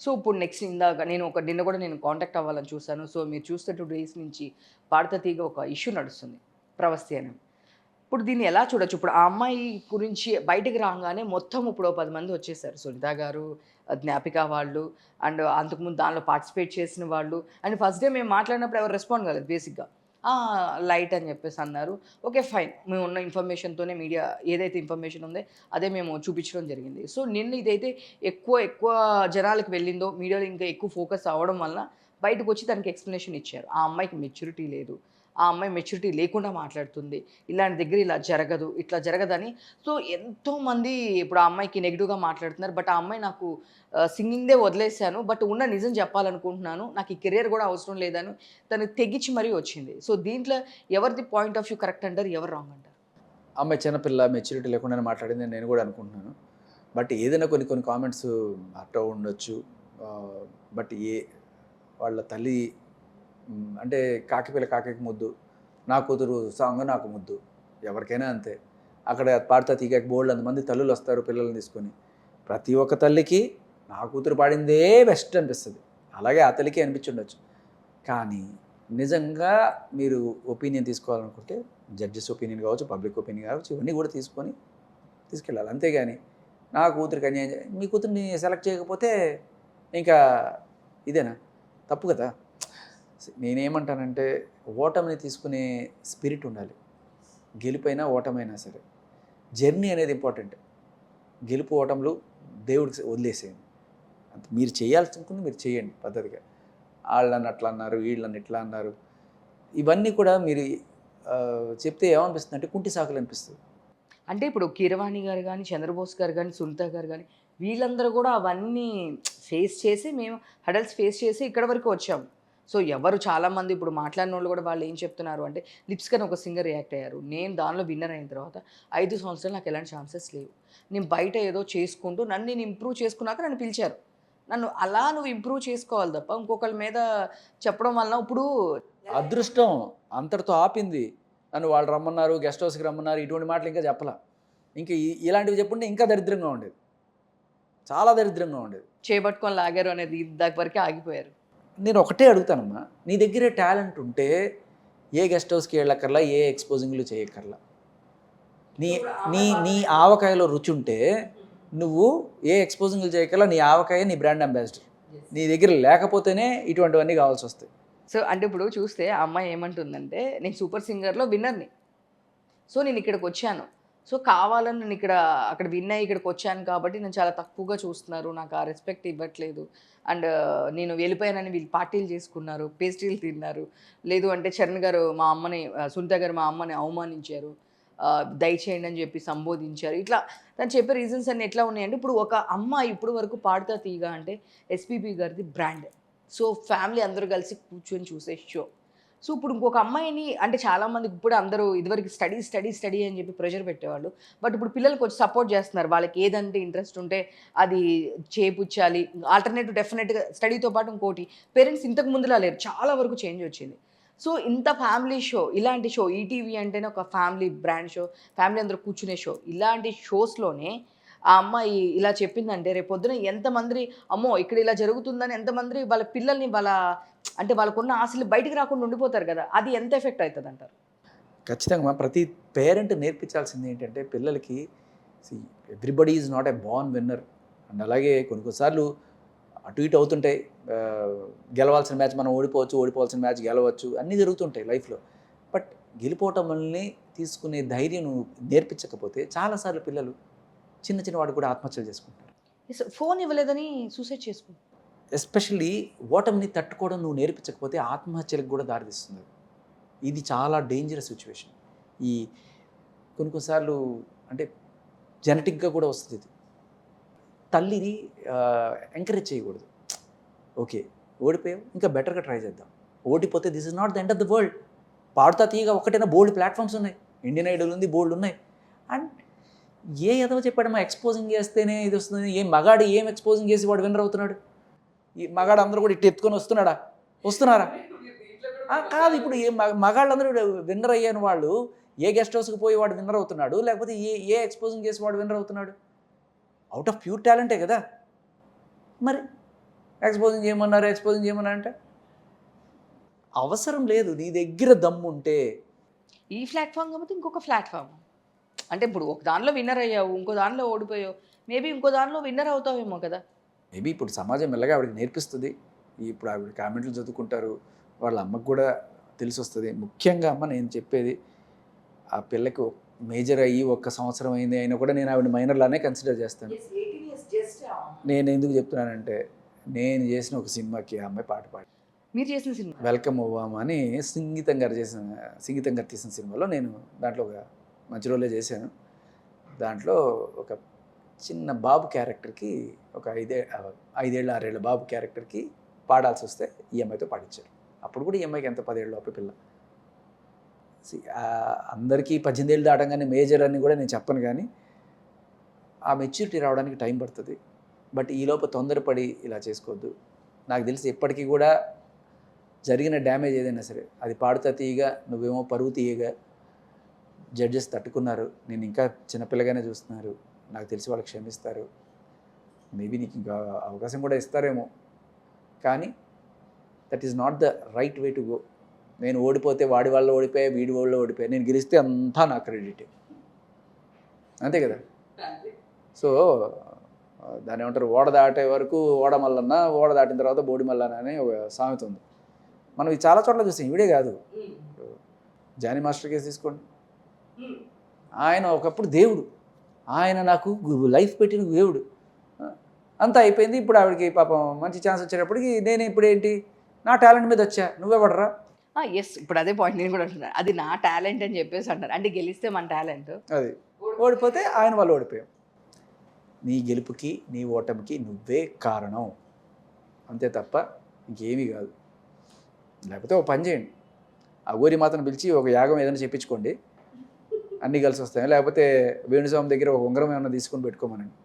So, ఇప్పుడు next ఇందాక నిన్న కూడా నేను కాంటాక్ట్ అవ్వాలని చూసాను. సో, మీరు చూస్తే 2 డేస్ నుంచి పాడతా తీగ ఒక ఇష్యూ నడుస్తుంది. ప్రవస్తి అని. ఇప్పుడు దీన్ని ఎలా చూడొచ్చు? ఇప్పుడు ఆ అమ్మాయి గురించి బయటికి రాంగానే మొత్తం ఇప్పుడు ఓ 10 మంది వచ్చేసారు. సునీత గారు, జ్ఞాపిక వాళ్ళు అండ్ అంతకుముందు దానిలో పార్టిసిపేట్ చేసిన వాళ్ళు అండ్ ఫస్ట్ డే మేము మాట్లాడినప్పుడు ఎవరు రెస్పాండ్ కాలేదు బేసిక్‌గా. ఆ! లైట్ అని చెప్పేసి అన్నారు. ఓకే. ఫైన్. మేమున్న ఇన్ఫర్మేషన్‌తోనే మీడియా ఏదైతే ఇన్ఫర్మేషన్ ఉందో అదే మేము చూపించడం జరిగింది. సో, నిన్న ఇదైతే ఎక్కువ జనాలకి వెళ్ళిందో, మీడియాలో ఇంకా ఎక్కువ ఫోకస్ అవ్వడం వలన బయటకొచ్చి దానికి ఎక్స్‌ప్లనేషన్ ఇచ్చారు. ఆ అమ్మాయికి మెచ్యూరిటీ లేదు. ఆ అమ్మాయి మెచ్యూరిటీ లేకుండా మాట్లాడుతుంది. ఇలాంటి దగ్గర ఇలా జరగదు. ఇట్లా జరగదని. సో, ఎంతోమంది ఇప్పుడు ఆ అమ్మాయికి నెగెటివ్‌గా మాట్లాడుతున్నారు. బట్ ఆ అమ్మాయి నాకు సింగింగ్‌దే వదిలేసాను. బట్ ఉన్న నిజం చెప్పాలనుకుంటున్నాను. నాకు ఈ కెరియర్ గూడా అవసరం లేదని తను తెగించి మరీ వచ్చింది. సో, దీంట్లో ఎవరిది పాయింట్ ఆఫ్ వ్యూ కరెక్ట్ అంటారు? ఎవరు రాంగ్ అంటారు? అమ్మాయి చిన్నపిల్ల మెచ్యూరిటీ లేకుండానే మాట్లాడిందని నేను కూడా అనుకుంటున్నాను. బట్ ఏదైనా కొన్ని కొన్ని కామెంట్స్ హర్ట్ ఉండొచ్చు. ఆహ్, బట్ వాళ్ళ తల్లి అంటే కాకి పిల్ల కాకికి ముద్దు, నా కూతురు సాంగ్ నాకు ముద్దు. ఎవరికైనా అంతే. అక్కడ పాడుతా తీగకి బోలెడంతమంది తల్లులొస్తారు పిల్లల్ని తీసుకొని. ప్రతి ఒక్క తల్లికి నా కూతురు పాడిందే బెస్ట్ అనిపిస్తది. అలాగే ఆ తల్లికి అనిపించుండొచ్చు. కానీ నిజంగా మీరు ఒపీనియన్ తీసుకోవాలనుకుంటే జడ్జెస్ ఒపీనియన్ కావచ్చు, పబ్లిక్ ఒపీనియన్ కావచ్చు, ఇవన్నీ కూడా తీసుకెళ్ళాలి. అంతేగాని నా కూతురికి అన్యాయం మీ కూతురిని సెలెక్ట్ చేయకపోతే ఇంకా ఇదేనా? తప్పు కదా! నేనేమంటానంటే ఓటమిని తీసుకునే స్పిరిట్ ఉండాలి. గెలుపైనా, ఓటమైనా సరే. జర్నీ అనేది ఇంపార్టెంట్. గెలుపు, ఓటములు దేవుడికి వదిలేసేయండి. అంతే మీరు చేయాల్సనుకుంది మీరు చేయండి పద్ధతిగా. ఆళ్ళని అట్లా అన్నారు, వీళ్ళని ఇట్లా అన్నారు. ఇవన్నీ కూడా మీరు చెప్తే ఏమనిపిస్తుందంటే కుంటి సాకులు అనిపిస్తది. అంటే ఇప్పుడు 'కీరవాణి' గారు గాని, 'చంద్రబోస్' గారు గాని, 'సునీత' గారు గాని వీళ్ళందరూ గూడా అవన్నీ ఫేస్ చేసి మేము హర్డల్స్ ఫేస్ చేసి ఇక్కడి వరకు వచ్చాము. సో, ఎవరు చాలామంది ఇప్పుడు మాట్లాడినోళ్ళు గూడా వాళ్ళేం చెప్తున్నారు అంటే, 'లిప్స్' అని ఒక సింగర్ రియాక్ట్ అయ్యారు. నేను దానిలో విన్నర్ అయిన తర్వాత 5 సంవత్సరాలు నాకు ఎలాంటి ఛాన్సెస్ లేవు. నేను బయట ఏదో చేసుకుంటూ నన్ను నేను ఇంప్రూవ్ చేసుకున్నాక నన్ను పిలిచారు. నన్ను అలా నువ్వు ఇంప్రూవ్ చేసుకోవాలి తప్ప ఇంకొకళ్ళ మీద చెప్పడం వలన ఇప్పుడు అదృష్టం అంతటితో ఆపింది. నన్ను వాళ్ళు రమ్మన్నారు, గెస్ట్ హౌస్‌కి రమ్మన్నారు. ఇటువంటి మాటలు ఇంకా చెప్పలా. ఇంక ఇలాంటివి చెప్పుంటే ఇంకా దరిద్రంగా ఉండేది. చాలా దరిద్రంగా ఉండేది. చేపట్టుకొని లాగారు అనేది దాని వరకే ఆగిపోయారు. నేను ఒకటే అడుగుతానమ్మా. నీ దగ్గరే టాలెంట్ ఉంటే ఏ గెస్ట్ హౌస్‌కి ఎళ్ళక్కర్లా, ఏ ఎక్స్‌పోజింగ్‌లు చేయక్కర్లా. నీ నీ నీ ఆవకాయలో రుచుంటే నువ్వు ఏ ఎక్స్‌పోజింగ్‌లు చేయక్కర్లా. నీ ఆవకాయ నీ బ్రాండ్ అంబాసిడర్. నీ దగ్గర లేకపోతేనే ఇటువంటివన్నీ కావాల్సొస్తాయి. సో, అంటే ఇప్పుడు చూస్తే ఆ అమ్మాయి ఏమంటుందంటే, నేను 'సూపర్ సింగర్‌లో విన్నర్‌ని. సో, నేనిక్కడికొచ్చాను. సో, కావాలని అక్కడ విన్ అయ్యి ఇక్కడికొచ్చాను కాబట్టి నన్ను చాలా తక్కువగా చూస్తున్నారు. నాకు ఆ రెస్పెక్ట్ ఇవ్వట్లేదు. అండ్ నేను వెళ్ళిపోయానని వీళ్ళు పార్టీలు చేసుకున్నారు. పేస్ట్రీలు తిన్నారు. లేదు అంటే చరణ్ గారు మా అమ్మని సునీత గారు మా అమ్మని అవమానించారు. దయచేయండి అని చెప్పి సంబోధించారు. ఇట్లా తను చెప్పే రీజన్స్ అన్నీ ఎట్లా ఉన్నాయంటే, ఇప్పుడు ఒక అమ్మాయి ఇప్పటి వరకు పాడుతా తీయగా అంటే ఎస్‌పీబీ గారిది బ్రాండ్. సో, ఫ్యామిలీ అందరూ కలిసి కూర్చొని చూసే షో. సో, ఇప్పుడు ఇంకొక అమ్మాయిని అంటే చాలామంది ఇప్పుడు అందరూ ఇదివరకు స్టడీ అని చెప్పి ప్రెషర్ పెట్టేవాళ్ళు. బట్ ఇప్పుడు పిల్లలకి వచ్చి సపోర్ట్ చేస్తున్నారు. వాళ్ళకి ఏదంటే ఇంట్రెస్ట్ ఉంటే అది చేపుచ్చాలి. ఆల్టర్‌నేటివ్ డెఫినిట్‌గా స్టడీతో పాటు ఇంకోటి పేరెంట్స్ ఇంతకు ముందులా లేరు. చాలా వరకు చేంజ్ వచ్చింది. సో, ఇంత ఫ్యామిలీ షో, ఇలాంటి షో ఈటీవీ అంటేనే ఒక ఫ్యామిలీ బ్రాండ్ షో. ఫ్యామిలీ అందరూ కూర్చునే షో. ఇలాంటి షోస్‌లోనే ఆ అమ్మాయి ఇలా చెప్పిందంటే రేపొద్దున ఎంతమంది అమ్మో! ఇక్కడ ఇలా జరుగుతుందని ఎంతమంది వాళ్ళ పిల్లల్ని అంటే వాళ్ళకున్న ఆశలు బయటికి రాకుండా ఉండిపోతారు గదా! అది ఎంత ఎఫెక్ట్ అయితదంటారు? ఖచ్చితంగా ప్రతి పేరెంట్ నేర్పించాల్సింది ఏంటంటే పిల్లలకి see everybody is not a born winner. And అలాగే కొన్ని సార్లు అటు ఇటు అవుతుంటాయి. గెలవాల్సిన మ్యాచ్ మనం ఓడిపోవచ్చు, ఓడిపోవాల్సిన మ్యాచ్ గెలవచ్చు. అన్నీ జరుగుతుంటాయి లైఫ్‌లో. బట్ గెలుపోటముల్ని తీసుకునే ధైర్యం నువ్వు నేర్పించకపోతే చాలా సార్లు పిల్లలు చిన్న చిన్న వాటికి కూడా ఆత్మహత్యలు చేసుకుంటారు. ఫోన్ ఇవ్వలేదని సూసైడ్ చేసుకుంది. ఎస్పెషల్లీ ఓటమిని తట్టుకోవడం నువ్వు నేర్పించకపోతే ఆత్మహత్యలకు కూడా దారితీస్తుంది. ఇది చాలా డేంజరస్ సిట్యుయేషన్. ఈ కొన్ని సార్లు అంటే జెనెటిక్‌గా కూడా వస్తది ఇది. తల్లిని ఎంకరేజ్ చేయకూడదు. ఓకే. ఓడిపోయావు ఇంకా బెటర్‌గా ట్రై చేద్దాం. ఓడిపోతే this is not the end of the world. పాడుతా తీయగా ఒక్కటైనా బోలెడు ప్లాట్‌ఫార్మ్స్ ఉన్నాయి. ఇండియన్ ఐడల్ ఉంది, బోలెడున్నాయి. అండ్ ఏ ఎదవ చెప్పాడమ్మా ఎక్స్‌పోజింగ్ చేస్తేనే ఇది వస్తుంది. మగాడు ఏం ఎక్స్‌పోజింగ్ చేసి వాడు విన్నర్ అవుతున్నాడు? ఈ మగాడు అందరూ కూడా ఇట్ట ఎత్తుకొని వస్తున్నాడా? వస్తున్నారా? కాదు ఇప్పుడు మగాళ్ళందరూ విన్నర్ అయ్యాను వాళ్ళు ఏ గెస్ట్ హౌస్‌కి పోయి వాడు విన్నర్ అవుతున్నాడు? లేకపోతే ఏ ఎక్స్‌పోజింగ్ చేసి వాడు విన్నర్ అవుతున్నాడు? ఔట్ ఆఫ్ ప్యూర్ టాలెంటే కదా! మరి ఎక్స్పోజింగ్ చేయమన్నారు అంటే అవసరం లేదు. నీ దగ్గర దమ్ము ఉంటే ఈ ప్లాట్ఫామ్ కాకపోతే ఇంకొక ప్లాట్ఫామ్. అంటే ఇప్పుడు ఒక దానిలో విన్నర్ అయ్యావు, ఇంకో దానిలో ఓడిపోయావు. మేబీ ఇంకో దానిలో విన్నర్ అవుతావేమో కదా! మేబీ ఇప్పుడు సమాజం మెల్లగా ఆవిడకి నేర్పిస్తుంది. ఇప్పుడు ఆవిడ కామెంట్లు చదువుకుంటారు. వాళ్ళ అమ్మకు కూడా తెలిసొస్తుంది. ముఖ్యంగా అమ్మ నేను చెప్పేది, ఆ పిల్లకి మేజర్ అయ్యి 1 సంవత్సరం అయింది అయినా కూడా నేను ఆవిడ మైనర్‌లానే కన్సిడర్ చేస్తాను. నేను ఎందుకు చెప్తున్నానంటే, నేను చేసిన ఒక సినిమాకి ఆ అమ్మాయి పాట పాడింది. మీరు చేసిన సినిమా. 'వెల్కమ్ ఓబామా' అని సంగీతం గారు తీసిన సినిమాలో నేను దాంట్లో ఒక మంచి రోలే చేశాను. దాంట్లో ఒక చిన్న బాబు క్యారెక్టర్‌కి ఒక 5 ఏళ్ళ 6 ఏళ్ళ బాబు క్యారెక్టర్‌కి పాడాల్సి వస్తే ఈ అమ్మాయితో పాడించారు. అప్పుడు కూడా ఈ అమ్మాయికి ఎంత 10 ఏళ్ళ లోపే పిల్ల. అందరికీ 18 ఏళ్ళు దాటంగానే మేజర్ అని కూడా నేను చెప్పను, కానీ ఆ మెచ్యూరిటీ రావడానికి టైం పడుతుంది. బట్ ఈలోపు తొందరపడి ఇలా చేసుకోవద్దు. నాకు తెలిసి ఎప్పటికీ కూడా జరిగిన డ్యామేజ్ ఏదైనా సరే అది పాడుతా తీయగా, నువ్వేమో పరువు తీయగా జడ్జెస్ తట్టుకున్నారు. నేను ఇంకా చిన్నపిల్లగానే చూస్తున్నారు. నాకు తెలిసి వాళ్ళు క్షమిస్తారు. మేబీ నీకు ఇంకా అవకాశం కూడా ఇస్తారేమో, కానీ that is not the right way to go. నేను ఓడిపోతే వాడి వాళ్ళు ఓడిపోయా, వీడి వాళ్ళు ఓడిపోయా, నేను గెలిస్తే అంతా నా క్రెడిటే, అంతే కదా. సో దాన్ని ఏమంటారు, ఓడ దాటే వరకు ఓడ మల్లన్న, ఓడ దాటిన తర్వాత బోడి మల్లన్న అనే ఒక సామెత ఉంది. మనం ఇది చాలా చోట్ల చూసాం, ఇవిడే కాదు. జానీ మాస్టర్ కేసు తీసుకోండి. ఆయన ఒకప్పుడు దేవుడు, ఆయన నాకు లైఫ్ పెట్టిన దేవుడు. అంతా అయిపోయింది. ఇప్పుడు ఆవిడకి పాపం మంచి ఛాన్స్ వచ్చేటప్పటికి నేను ఇప్పుడు ఏంటి, నా టాలెంట్ మీద వచ్చా, నువ్వే పడరా. ఎస్, ఇప్పుడు అదే పాయింట్ నేను కూడా అంటున్నాను. అది నా టాలెంట్ అని చెప్పేసి అంటారు. అంటే గెలిస్తే మన టాలెంట్, అది ఓడిపోతే ఆయన వాళ్ళు ఓడిపోయాం. నీ గెలుపుకి నీ ఓటమికి నువ్వే కారణం, అంతే తప్ప ఇంకేమీ కాదు. లేకపోతే ఒక పని చేయండి, ఆ ఊరి మాతను పిలిచి ఒక యాగం ఏదైనా చెప్పించుకోండి, అన్నీ కలిసి వస్తాయి. లేకపోతే వేణుస్వామి దగ్గర ఒక ఉంగరం ఏమైనా తీసుకొని పెట్టుకోమనండి.